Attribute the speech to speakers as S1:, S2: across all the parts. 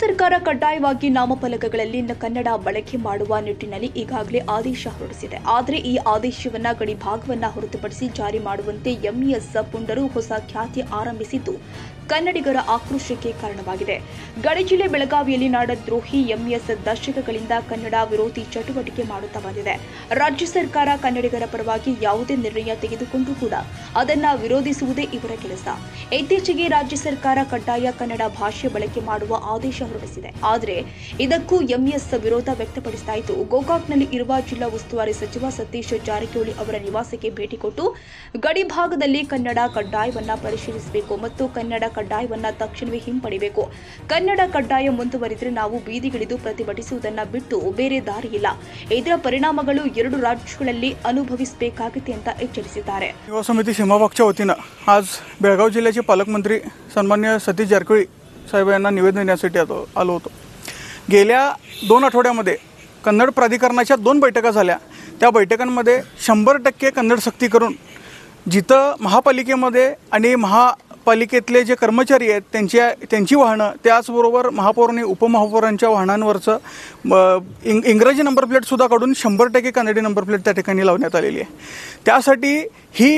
S1: ಸರ್ಕಾರ ಕಡ್ಡಾಯವಾಗಿ ನಾಮಫಲಕಗಳಲ್ಲಿ ಕನ್ನಡ ಬಳಕೆ ಮಾಡುವ ನಿಟ್ಟಿನಲ್ಲಿ ಈಗಾಗಲೇ ಆದೇಶ ಹೊರಡಿಸಿದೆ. ಆದರೆ ಈ ಆದೇಶವನ್ನ ಗಡಿಭಾಗವನ್ನ ಹೊರತುಪಡಿಸಿ ಜಾರಿ ಮಾಡುವಂತೆ ಎಂಇಎಸ್ ಪುಂಡರು ಹೊಸ ಖ್ಯಾತಿ ಆರಂಭಿಸಿದ್ದು ಕನ್ನಡಿಗರ ಆಕ್ರೋಶಕ್ಕೆ ಕಾರಣವಾಗಿದೆ. ಗಡಿ ಜಿಲ್ಲೆ ಬೆಳಗಾವಿಯಲ್ಲಿ ನಾಡದ್ರೋಹಿ ಎಂಇಎಸ್ ದಶಕಗಳಿಂದ ಕನ್ನಡ ವಿರೋಧಿ ಚಟುವಟಿಕೆ ಮಾಡುತ್ತಾ ಬಂದಿದೆ. ರಾಜ್ಯ ಸರ್ಕಾರ ಕನ್ನಡಿಗರ ಪರವಾಗಿ ಯಾವುದೇ ನಿರ್ಣಯ ತೆಗೆದುಕೊಂಡರೂ ಕೂಡ ಅದನ್ನ ವಿರೋಧಿಸುವುದೇ ಇವರ ಕೆಲಸ. ಇತ್ತೀಚೆಗೆ ರಾಜ್ಯ ಸರ್ಕಾರ ಕಡ್ಡಾಯ ಕನ್ನಡ ಭಾಷೆ ಬಳಕೆ ಮಾಡುವ ಆದೇಶ ಹೊರಡಿಸಿದೆ. ಆದರೆ ಇದಕ್ಕೂ ಎಂಇಎಸ್ ವಿರೋಧ ವ್ಯಕ್ತಪಡಿಸ್ತಾ ಇದ್ದು, ಗೋಕಾಕ್ನಲ್ಲಿ ಇರುವ ಜಿಲ್ಲಾ ಉಸ್ತುವಾರಿ ಸಚಿವ ಸತೀಶ್ ಜಾರಕಿಹೊಳಿ ಅವರ ನಿವಾಸಕ್ಕೆ ಭೇಟಿ ಕೊಟ್ಟು ಗಡಿ ಭಾಗದಲ್ಲಿ ಕನ್ನಡ ಕಡ್ಡಾಯವನ್ನ ಪರಿಶೀಲಿಸಬೇಕು ಮತ್ತು ಕನ್ನಡ ಕಡ್ಡಾಯವನ್ನ ತಕ್ಷಣವೇ ಹಿಂಪಡಿಬೇಕು. ಕನ್ನಡ ಕಡ್ಡಾಯ ಮುಂದುವರಿದರೆ ನಾವು ಬೀದಿಗಿಳಿದು ಪ್ರತಿಭಟಿಸುವುದನ್ನ ಬಿಟ್ಟು ಬೇರೆ ದಾರಿ ಇಲ್ಲ. ಇದರ ಪರಿಣಾಮಗಳು ಎರಡು ರಾಜ್ಯಗಳಲ್ಲಿ ಅನುಭವಿಸಬೇಕಾಗಿದೆ ಅಂತ ಎಚ್ಚರಿಸಿದ್ದಾರೆ.
S2: युवा समिती सीमाभागच्या वतीनं आज बेळगाव जिल्ह्याचे पालकमंत्री सन्मान्य सतीश जारकिहोळी साहेब यांना निवेदन देण्यासाठी आलो होतो. गेल्या 2 आठवड्यामध्ये कन्नड प्राधिकरणाच्या 2 बैठका झाल्या. त्या बैठकांमध्ये 100% कन्नड सक्ती करून जिथं महापालिकेमध्ये आणि महापालिकेतले जे कर्मचारी आहेत त्यांची वाहनं, त्याचबरोबर महापौर आणि उपमहापौरांच्या वाहनांवरचं इंग्रजी नंबर प्लेटसुद्धा काढून 100% कन्नडी नंबर प्लेट त्या ठिकाणी लावण्यात आलेली आहे. त्यासाठी ही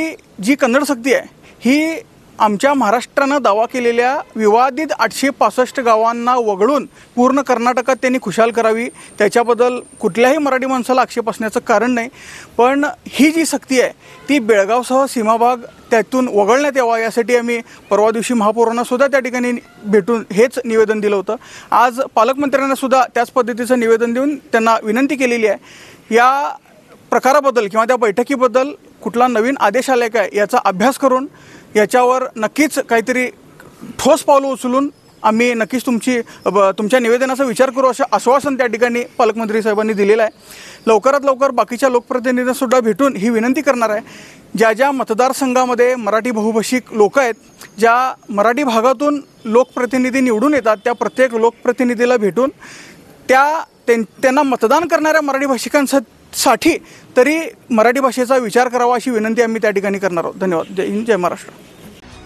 S2: जी कन्नड सक्ती आहे ही आमच्या महाराष्ट्रानं दावा केलेल्या विवादित 865 गावांना वगळून पूर्ण कर्नाटकात त्यांनी खुशाल करावी, त्याच्याबद्दल कुठल्याही मराठी माणसाला आक्षेप असण्याचं कारण नाही. पण ही जी सक्ती आहे ती बेळगावसह सीमाभाग त्यातून वगळण्यात यावा यासाठी आम्ही परवा दिवशी महापौरांना सुद्धा त्या ठिकाणी भेटून हेच निवेदन दिलं होतं. आज पालकमंत्र्यांना सुद्धा त्याच पद्धतीचं निवेदन देऊन त्यांना विनंती केलेली आहे. या प्रकाराबद्दल किंवा त्या बैठकीबद्दल कुठला नवीन आदेश आलाय काय याचा अभ्यास करून याच्यावर नक्कीच काहीतरी ठोस पावलं उचलून आम्ही नक्कीच तुमच्या निवेदनाचा विचार करू असं आश्वासन त्या ठिकाणी पालकमंत्री साहेबांनी दिलेलं आहे. लवकरात लवकर बाकीच्या लोकप्रतिनिधींना सुद्धा भेटून ही विनंती करणार आहे. ज्या मतदारसंघामध्ये मराठी बहुभाषिक लोक आहेत, ज्या मराठी भागातून लोकप्रतिनिधी निवडून येतात, त्या प्रत्येक लोकप्रतिनिधीला भेटून त्यांना मतदान करणाऱ्या मराठी भाषिकांसाठी तरी मराठी भाषेचा विचार करावा अशी विनंती आम्ही त्या ठिकाणी करणार आहोत. धन्यवाद. जय हिंद, जय महाराष्ट्र.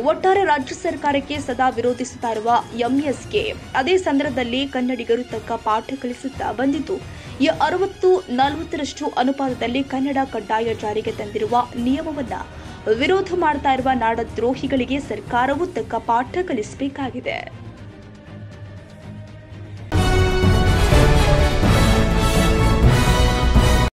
S1: ಒಟ್ಟಾರೆ ರಾಜ್ಯ ಸರ್ಕಾರಕ್ಕೆ ಸದಾ ವಿರೋಧಿಸುತ್ತಾ ಇರುವ ಎಂಇಎಸ್ಗೆ ಅದೇ ಸಂದರ್ಭದಲ್ಲಿ ಕನ್ನಡಿಗರು ತಕ್ಕ ಪಾಠ ಕಲಿಸುತ್ತಾ ಬಂದಿದ್ದು, ಈ 60-40ರಷ್ಟು ಅನುಪಾತದಲ್ಲಿ ಕನ್ನಡ ಕಡ್ಡಾಯ ಜಾರಿಗೆ ತಂದಿರುವ ನಿಯಮವನ್ನ ವಿರೋಧ ಮಾಡ್ತಾ ಇರುವ ನಾಡದ್ರೋಹಿಗಳಿಗೆ ಸರ್ಕಾರವು ತಕ್ಕ ಪಾಠ ಕಲಿಸಬೇಕಾಗಿದೆ.